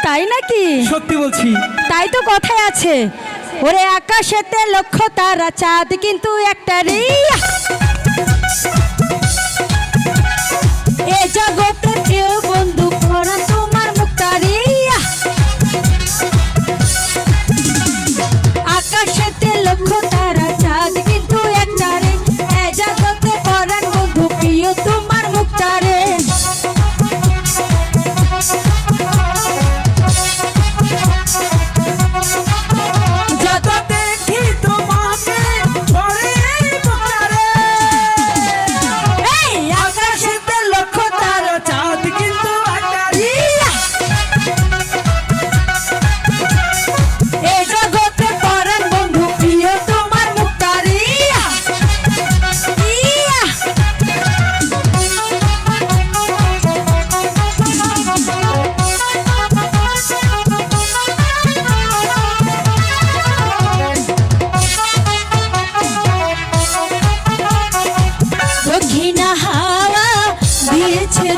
তাই নাকি? সত্যি বলছি। তাই তো কথায় আছে, ওরে আকাশেতে লক্ষ তারা, চাঁদ কিন্তু একটা রে। এ জগতে প্রিয় বন্ধু পরাণ তোমার মুক্তারি। আকাশেতে লক্ষ তারা, চাঁদ কিন্তু একটা রে। এ জগতে পরাণ বন্ধু প্রিয় তোমার মুক্তারে।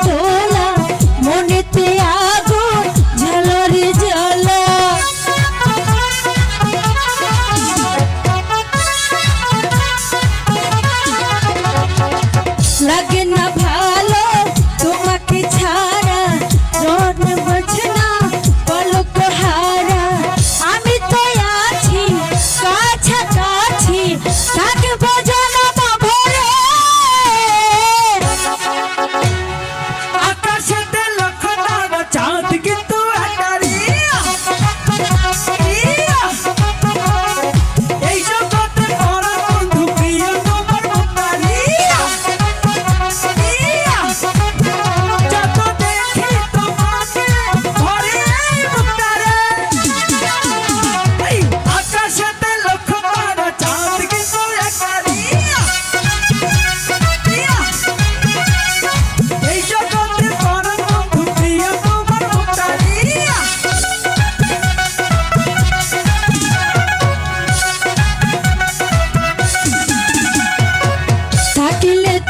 দোলা মনেতে আগুন ঝালরে জ্বালা, লাগে না ভালো তোমাকে ছাড়া, রন বোঝে না পলক হারা। আমি তো আছি কাছাকাছি, থাকবো জনম ভরে।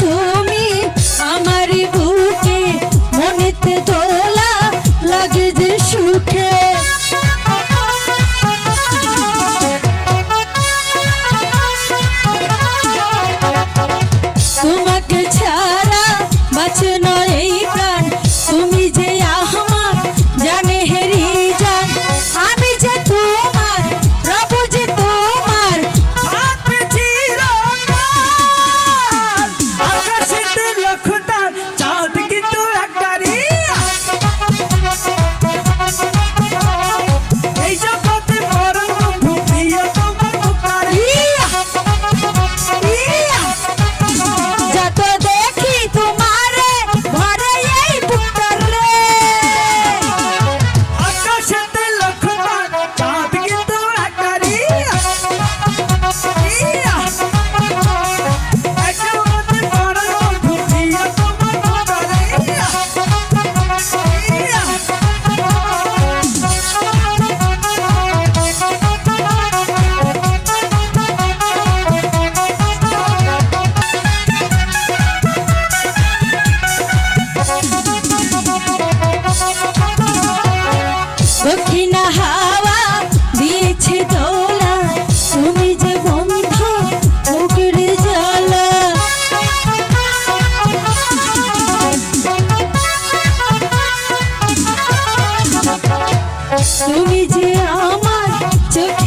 তুমি আমার বুকে মনেতে দোলা লাগে যে সুখে, তোমাকে ছাড়া বাঁচে না এই প্রাণ। তুমি যে আমার জানে হেরি জান, আমি যে তোমার প্রভু যে তোমার। দক্ষিণা হাওয়া দিয়েছে দোলা, তুমি যে বন্ধু মুখের জ্বালা। তুমি যে আমার চোখে